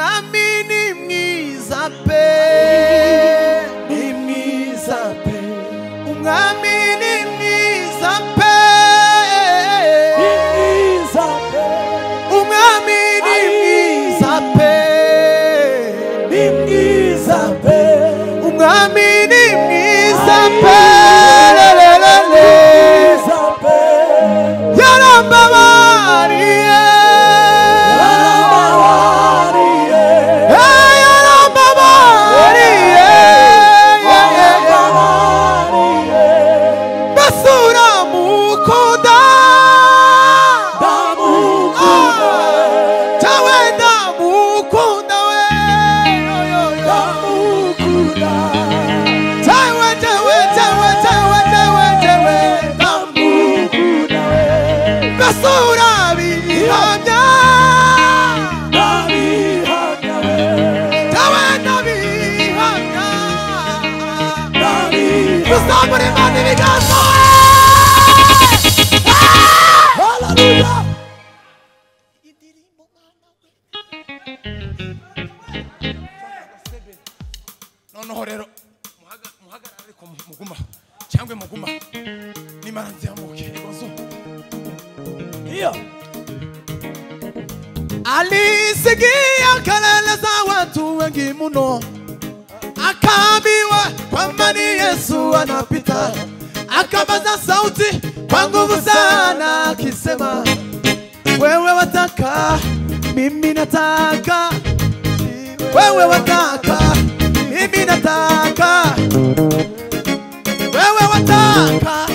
umwami ni mwiza pe, ni mwiza pe, umwami ni mwiza pe, ni mwiza pe, umwami ni mwiza pe, ni mwiza pe, umwami ni mwiza pe, yarambabariye, yarambabariye, basura mukunda, tawe ndamukunda we, basura bihamya, tawe ndabihamya, kuzamura Imana ibiganza, haleluya. Noneho rero muhagarare ariko muguma cyangwa muguma n'Imana nziyamuke igozo iyo alisikia kelele za watu wengi mno, akaambiwa kwamba ni Yesu anapita, akapaza sauti kwa nguvu sana akisema, wewe wataka, mimi nataka, wewe wataka, mimi nataka, wewe wataka,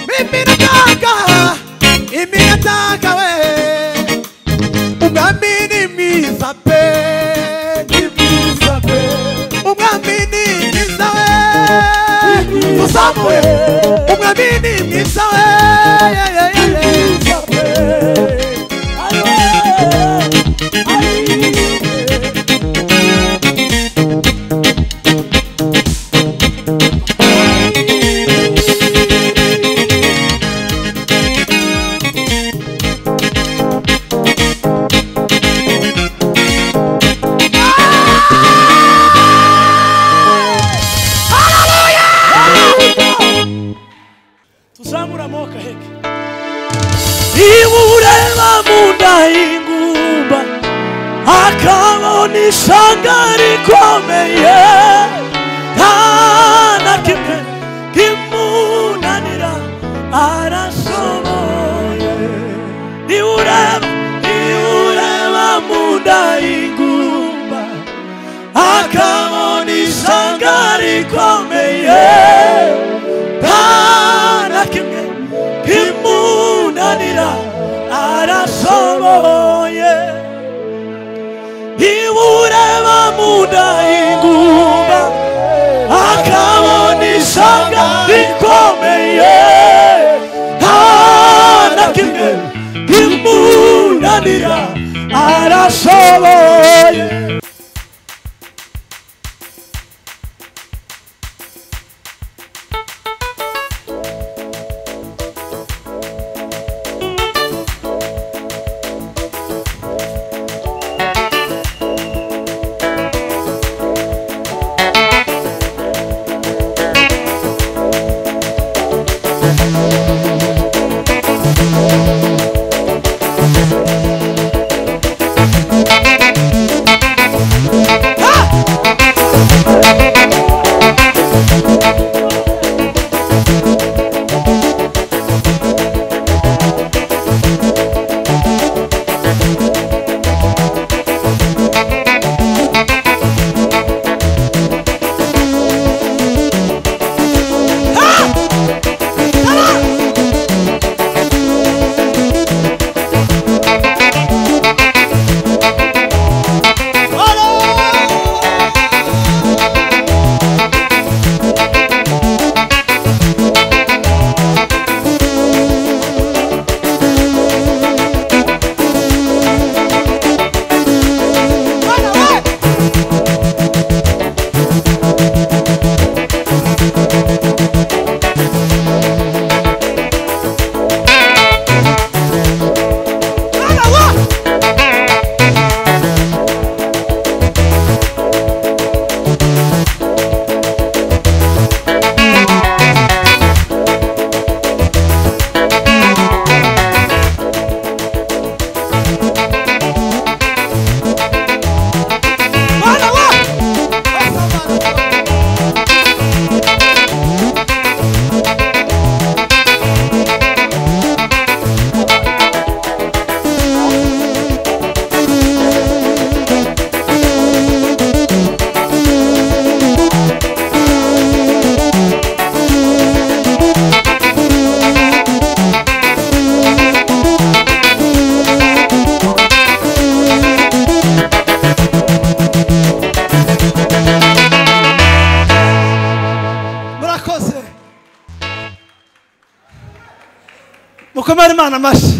mimi nataka, mimi nataka we, umwami ni mwiza pe, ni mwiza pe, umwami ni mwiza we, tuzamure, umwami ni mwiza we, mwiza pe, ingumba akabona ishanga rikomeye, nta na kimwe kimunanira arashoboye. Niureba mu nda y'ingumba akabona ishanga rikomeye, nta na kimwe kimunanira arashoboye. Niureba mu nda y'ingumba akabona ishanga rikomeye, nta na kimwe kimunanira arashoboye. Imana amashi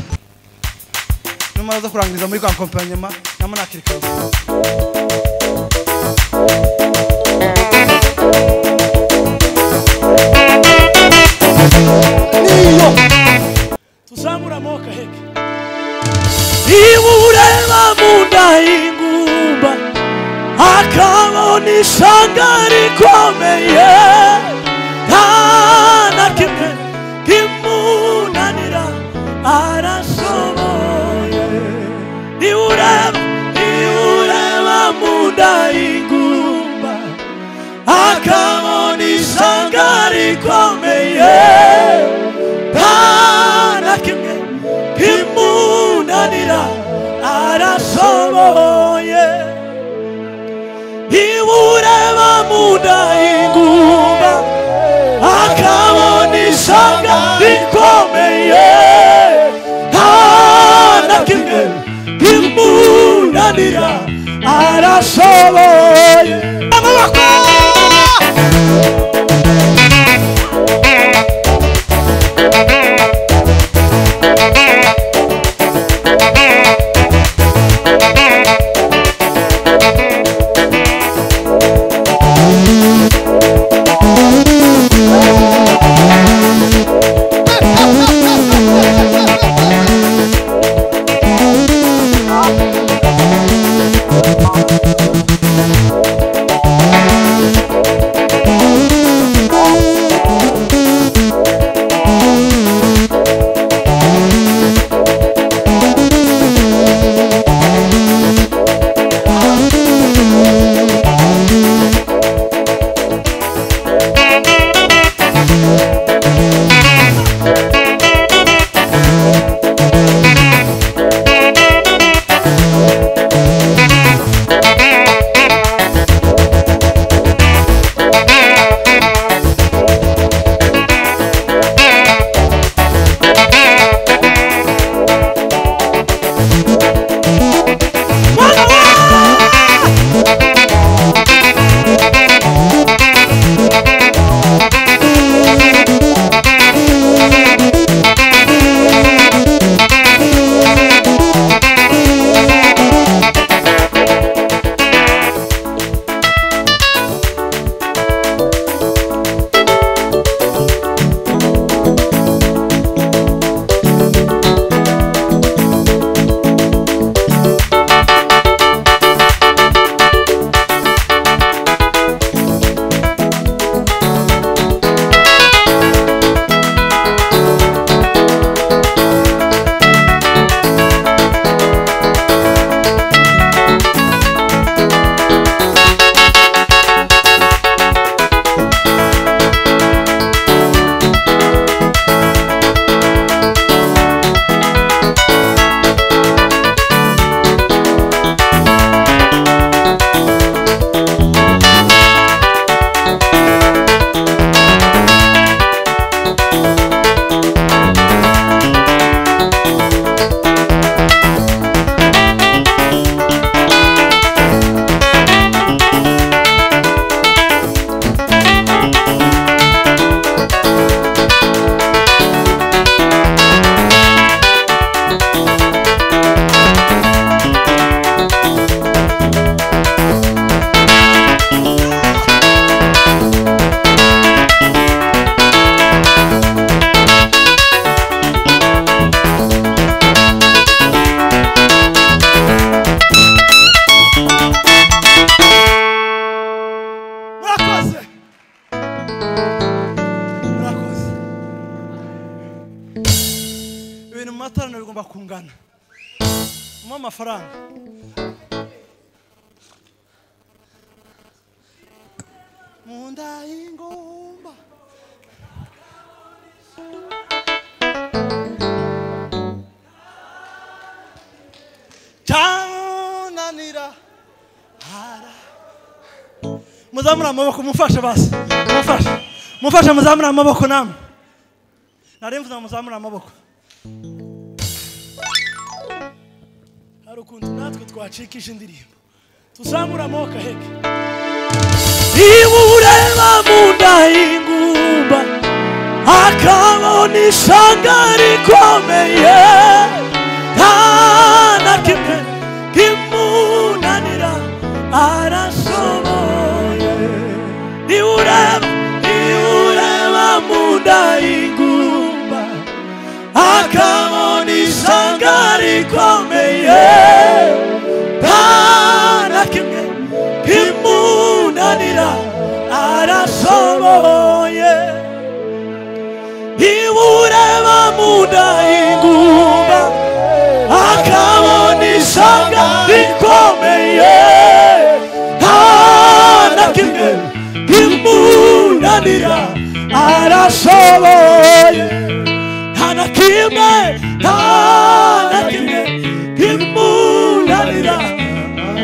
nyuma zo kurangiriza muri accompagnement namwe nakirika niyo tuzamura moka heke ibureba munda ingumba akabona ishanga rikomeye nta kimwe kimunanira arashoboye ibureba munda ingumba akabona ishanga rikomeye nta kimwe kimunanira arashoboye ibureba munda ingumba akabona ishanga rikomeye nta kimwe kimunanira arashoboye amaboko amatarano bigomba kungana mu amafaranga munda ingumba chananira hara muzamura amaboko mufashe basi mufashe muzamura amaboko namwe naremvuza muzamura amaboko harukuntu natwe twacikije indirimbo tuzamura amaboko heke ibureba munda ingumba akabona ishyanga rikomeye nta na kimwe kimunanira arashoboye. niwureba mu nda y'ingumba akabona ishyanga rikomeye nta na kimwe kimunanira arashoboye. niwureba mu nda y'ingumba akabona ishyanga rikomeye nta na kimwe kimunanira arashoboye. nta na kimwe kimunanira.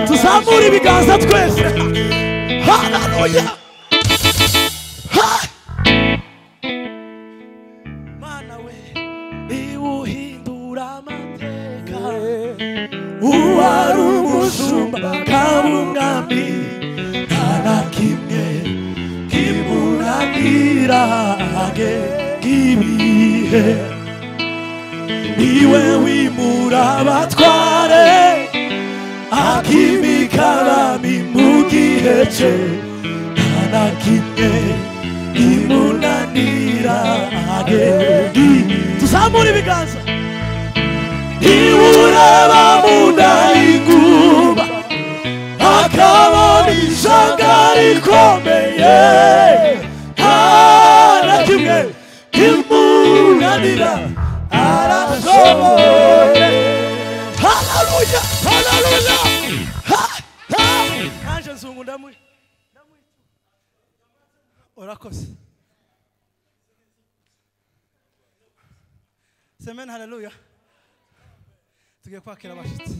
tuzamure ibiganza twese. haleluya. mana we niwuhindura amateka uwari umushumba kabungami nta na kimwe kimunanira ibihe. niwe wimura abatware akimika abami mu gihe cye nta na kimwe kimunanira tuzamure ibiganza. niwureba mu nda y'ingumba akabona ishyanga rikomeye nta na kimwe kimunanira arashoboye. haleluya haleluya. naje nzungu urakoze. semeni haleluya. tugiye kwakira abashyitsi.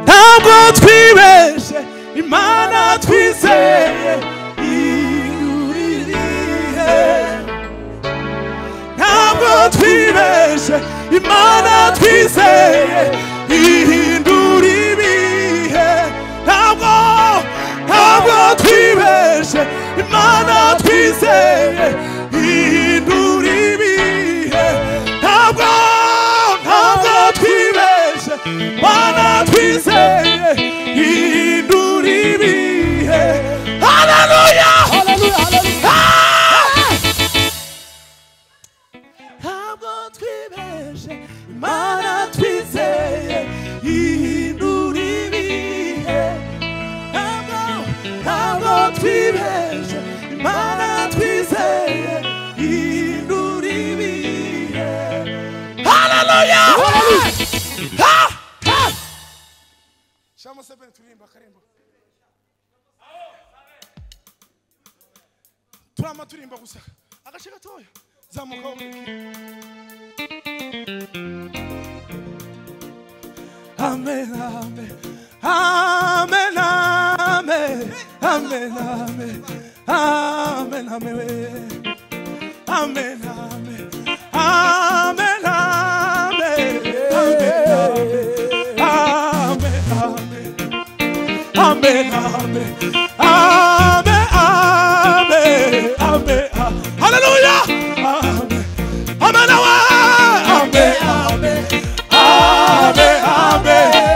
ntabwo twibeshe imana twizeye ihinduririhe. ntabwo twibeshe imana twizeye ihindura ibihe. ntabwo twibeshe imana twizeye ihindura ibihe. ntabwo twibeshe imana twizeye ihindura ibihe. haleluya haleluya. ntabwo twibeshe imana twizeye ihindura ibihe. ntabwo twibeshe imana twizeye ihindura ibihe. haleluya. shamo sebeni turimba karembo turama turimba gusa agace gatoya zamuka umuriki. amen amen amen amen amen amen amen amen amen amen amen amen. haleluya. amen amen amen amen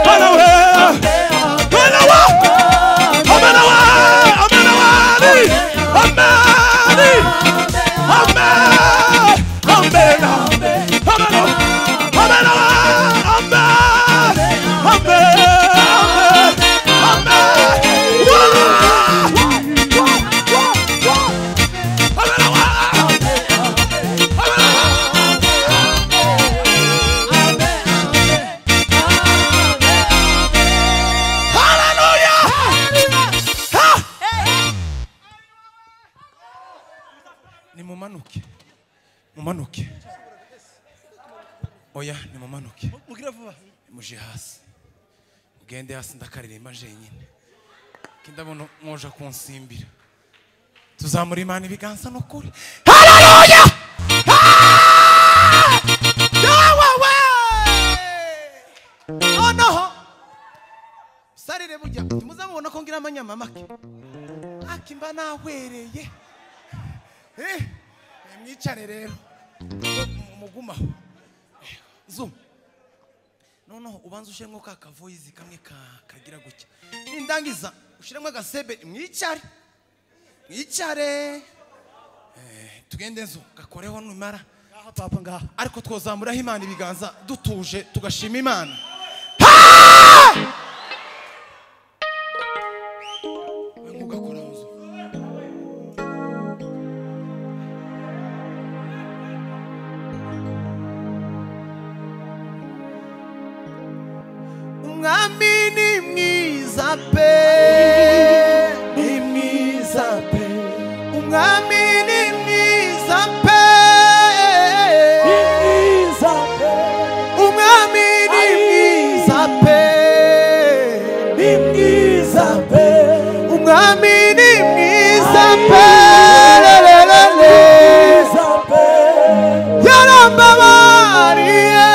mumanuke. oya ni mumanuke. mugire vuba. muje hasi. mugende hasi ndakaririmba jenyine. kindabona mwoja kunsimbira. tuzamura Imana ibiganza no kuri. haleluya. noneho sarire bujya muzamubona ko ngira amanyama make akimba nahwereye mwicare rero mugumaho zo noneho ubanza ushiremo ka kavoice kamwe kagira gutya nindangiza ushiremo agasebe mwicare tugende nzo gakoreho numara papa ngaha ariko twozamuraho Imana ibiganza dutuje tugashima Imana Umwami ni mwiza pe Umwami ni mwiza pe Umwami ni mwiza pe Umwami ni mwiza pe yarambabariye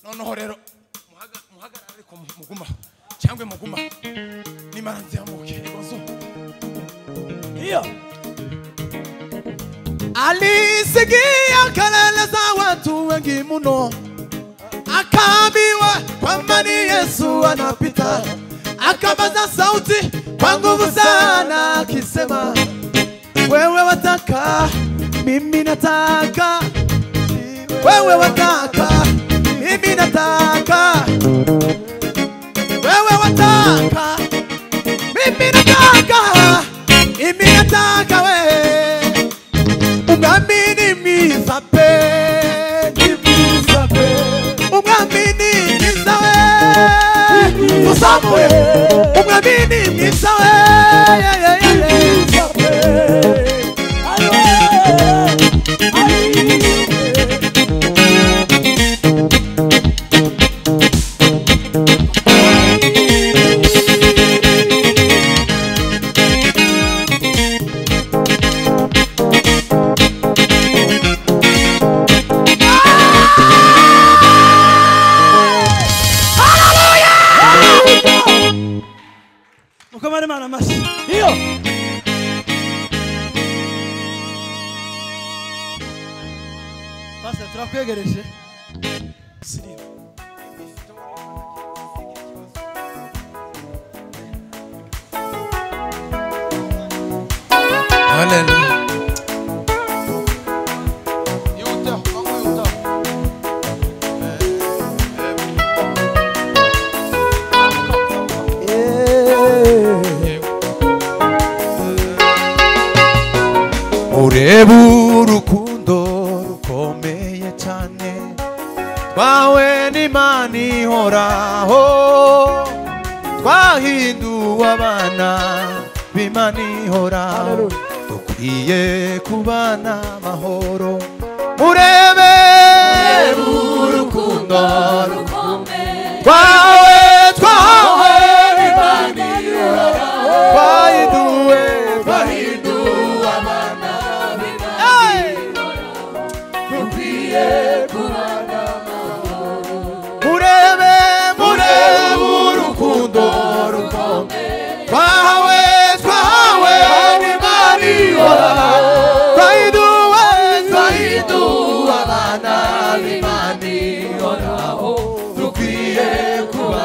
noneho rero muhagarara ariko muguma cyangwa muguma nimara nziamuke ibozo iyo alisikia kelele za watu wengi mno akaambiwa kwamba ni Yesu anapita akapaza sauti kwa nguvu sana akisema wewe wataka mimi nataka wewe wataka mimi nataka wewe wataka mimi nataka mimi nataka wewe Umwami ni mwiza pe Umwami ni mwiza we Usamwe Umwami ni mwiza we Mukomane Imana mashi iyo Pastor turakwegereje Hallelujah ureba urukundo rukomeye cyane twawe n'Imana ihoraho twahinduwe abana b'Imana ihoraho dukwiye kubana amahoro urebe urukundo rukomeye twawe n'Imana ihoraho twahinduwe Kuba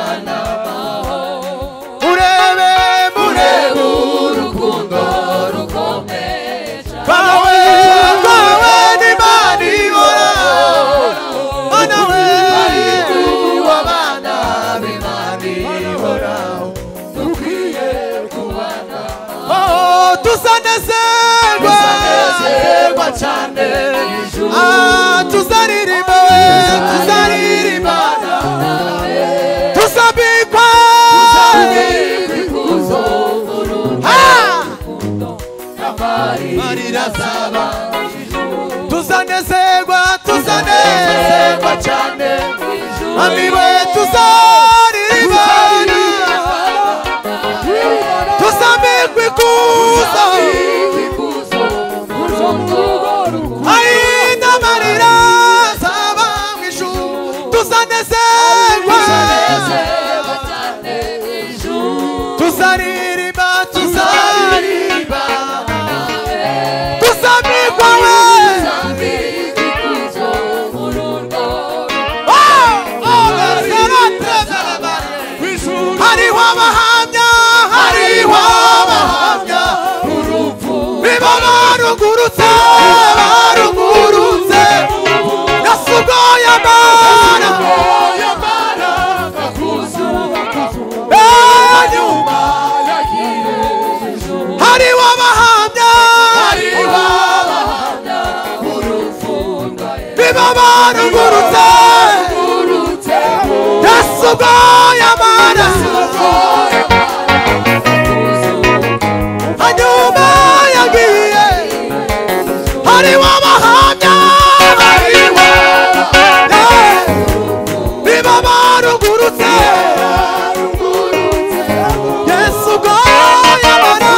tuzanezerwa cyane ijuru tuzaririmba tuzaririmba tuzambikwa ikuzo amarira azaba tuzanezerwa cyane ijuru amiwe tuzaririmba tuzambikwa ikuzo ainda amarira azaba mu ijuru tuzanezerwa cyane ijuru tuzaririmba tuzaririmba tuzambikwa ikuzo muri urwo hariho abahamya urupfu biba barugurutse yasugoye amara nyuma hariho abahamya biba barugurutse yasugoye amara hanyuma yagiye hariho abahamya biba barugurutse yesu ugoye amara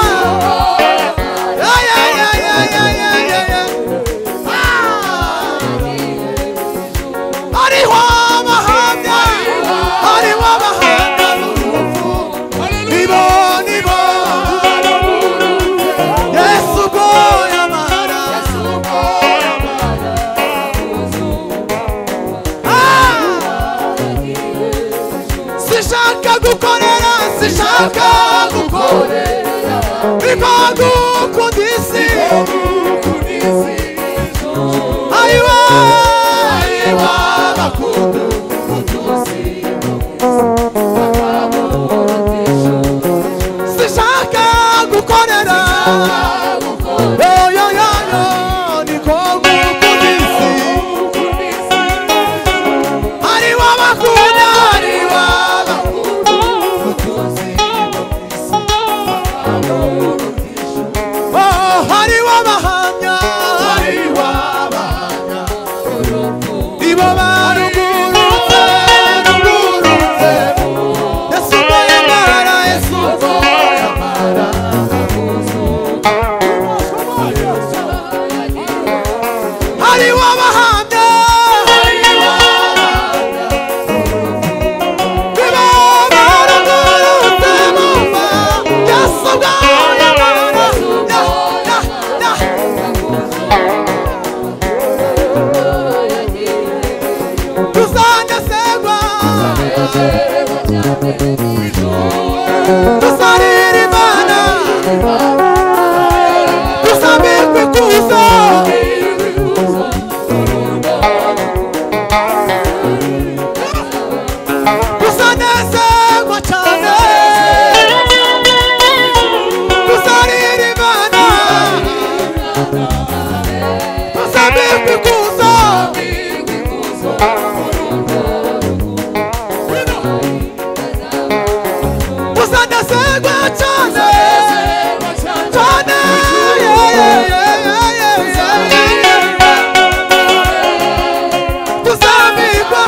hariho abahamya nibo yesu ugoye amara sishaka gukorera bikanga ukunda isi ayiwa sishaka gukorera niko gukunda isi ariwa bakunda hariho abahamya ibo barugurutse yesu ugoye amara hariho abahamya biba barugurutse bumva yesu ugoye amara tuzanezerwa tuzaririmba tuzambikwa ikuzo tuzanezerwa cyane tuzaririmba tuzambikwa ikuzo tuzanezerwa cyane tuzambikwa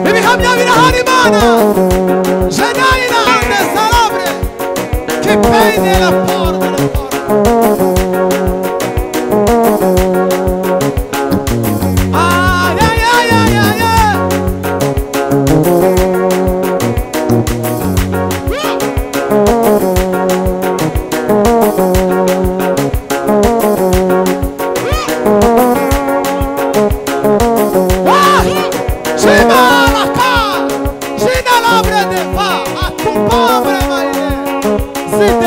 ibihamya birahari mana jenaina nesalabre che peine la porta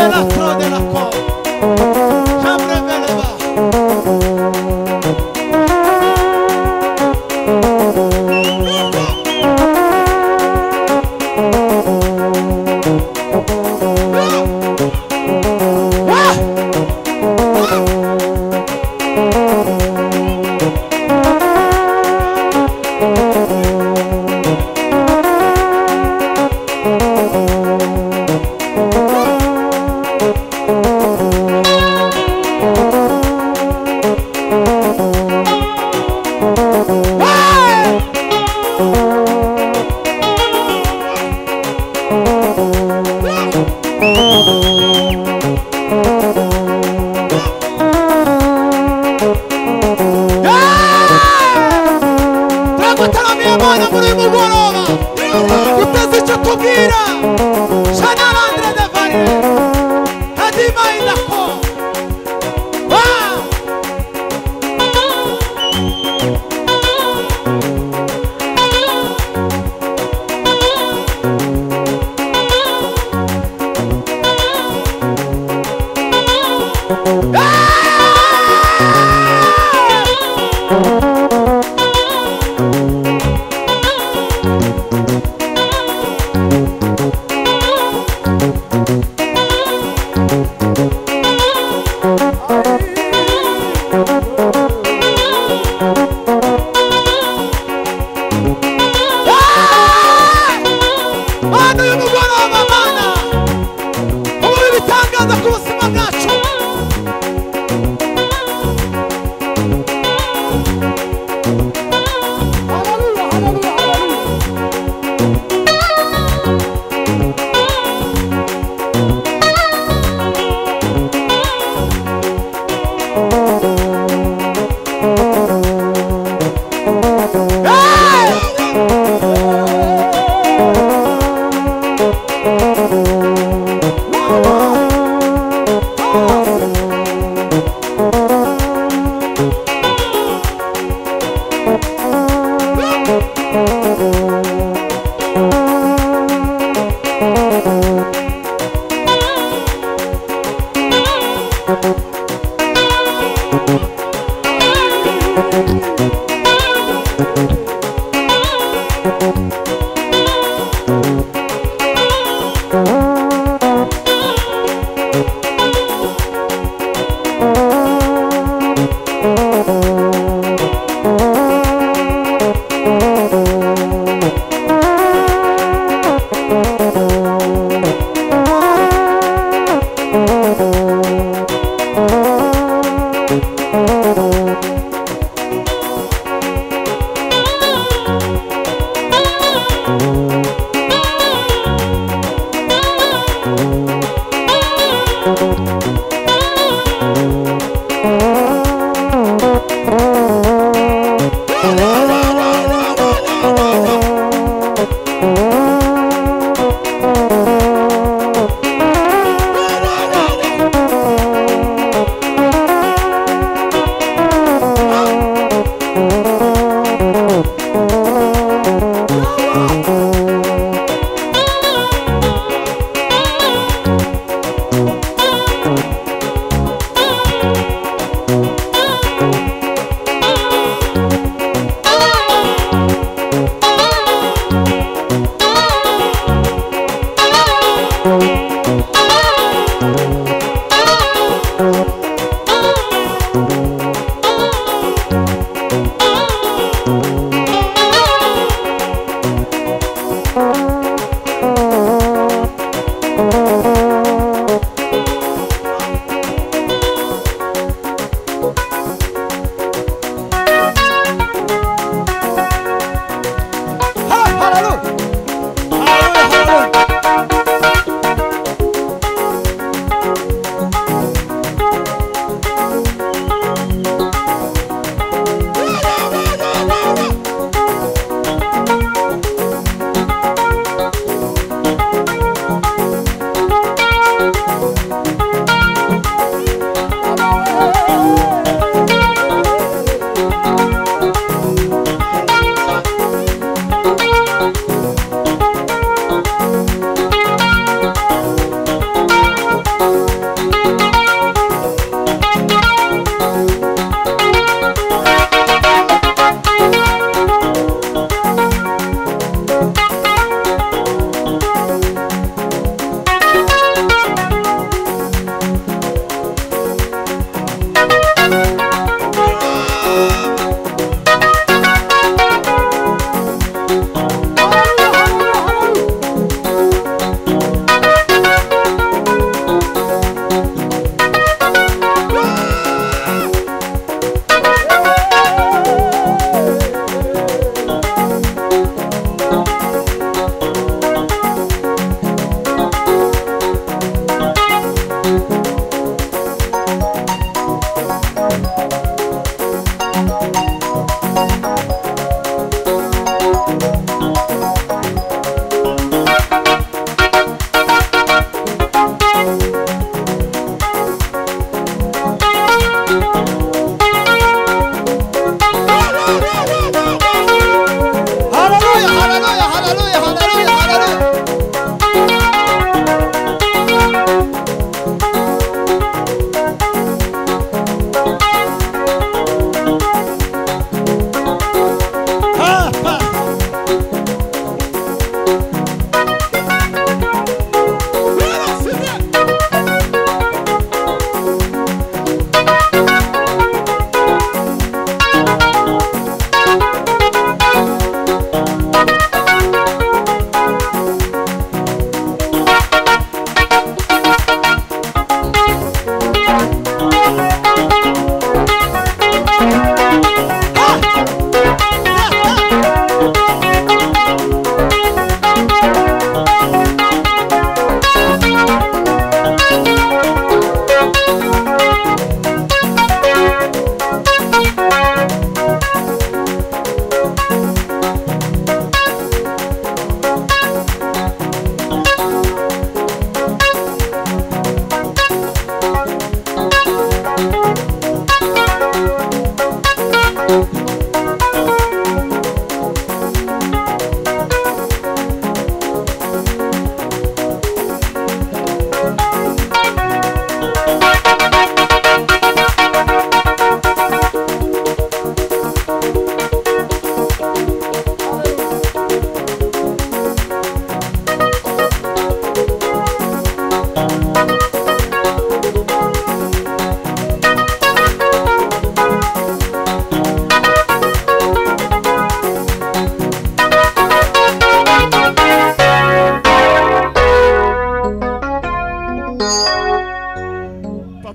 la trop de la corde. J'aimerais le bas.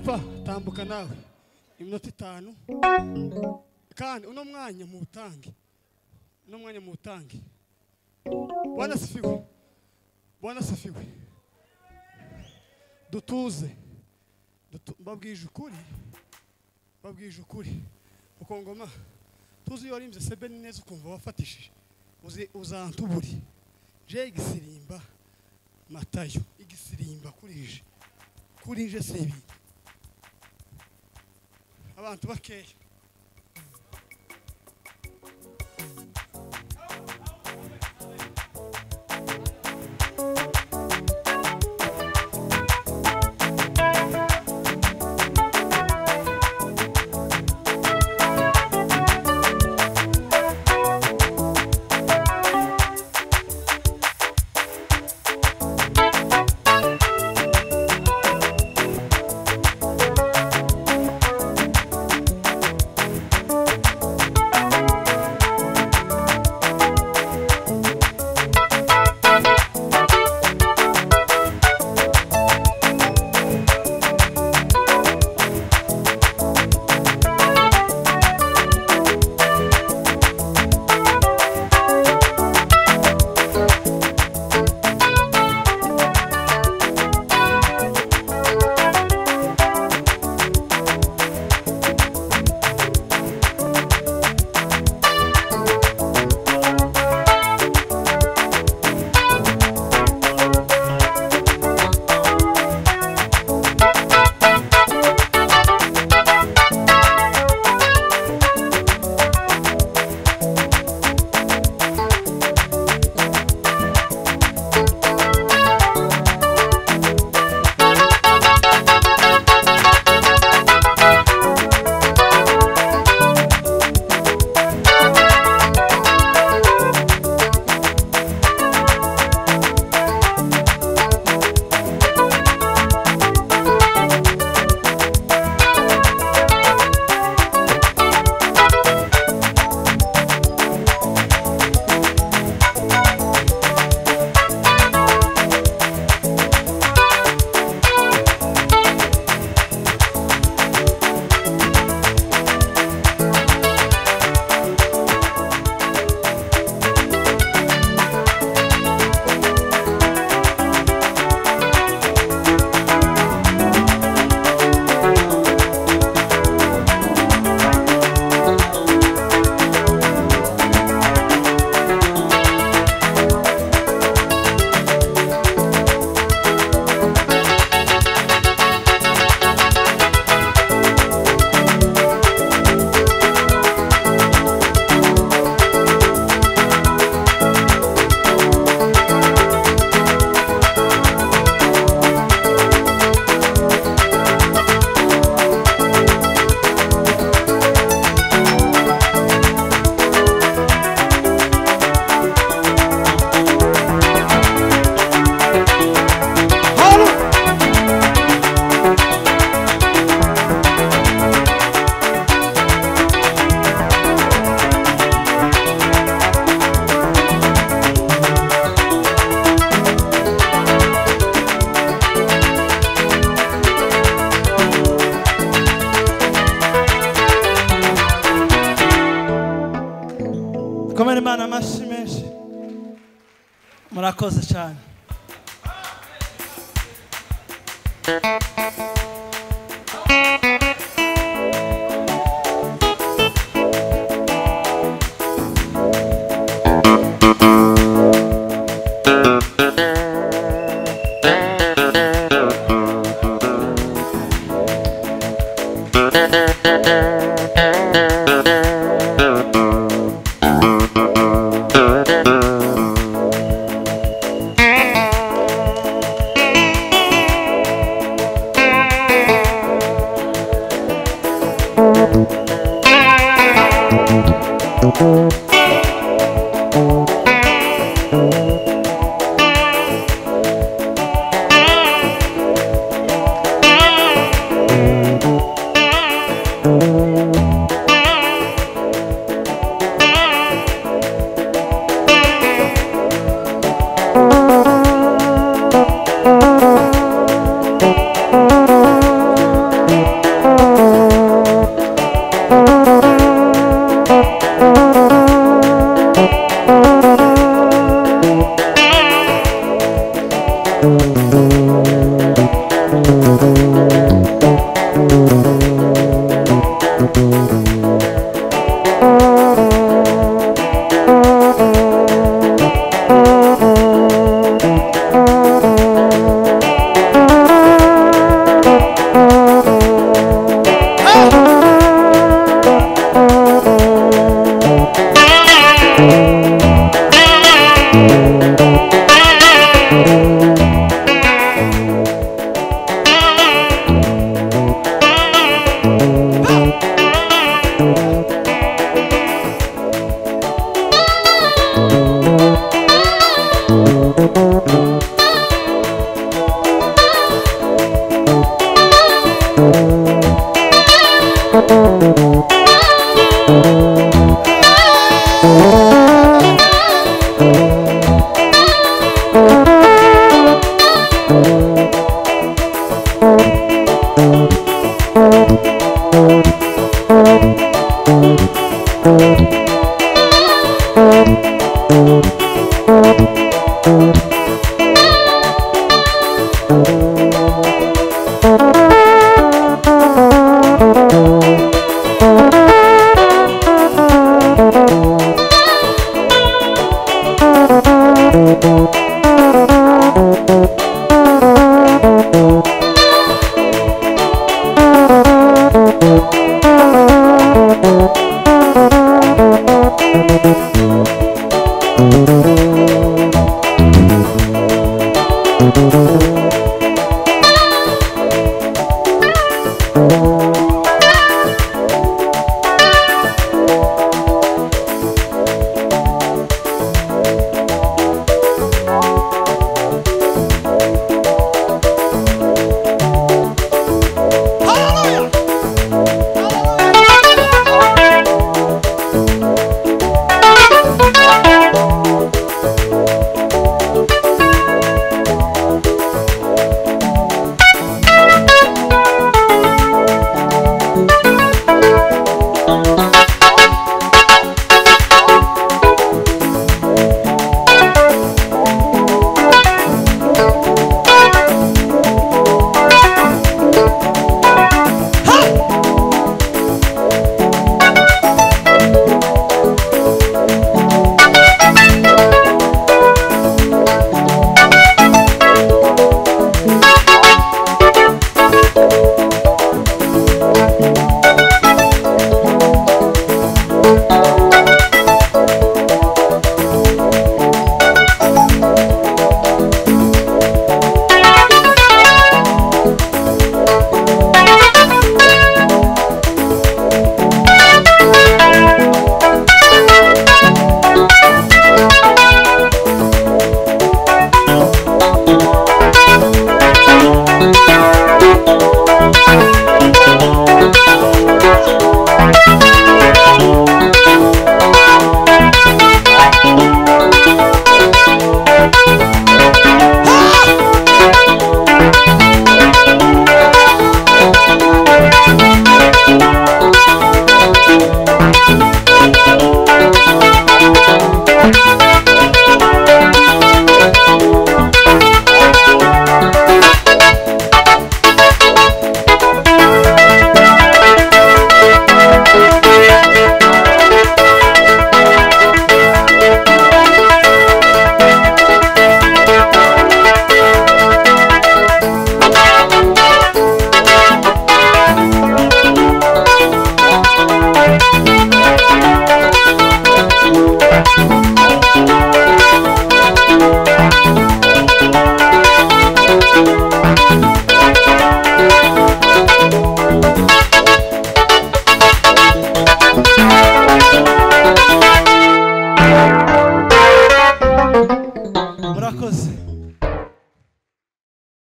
papa tambuka nawe iminota 5 kandi uno mwanya mu butangi Bwana sifiwe dutuze babwije ukuri uko ngoma tuzi yorimze sebeni neza ukumva wafatishije uzantuburi je igisirimba Matayo igisirimba kurije sebi abantu bakeya komera Imana amashyi menshi murakoze cyane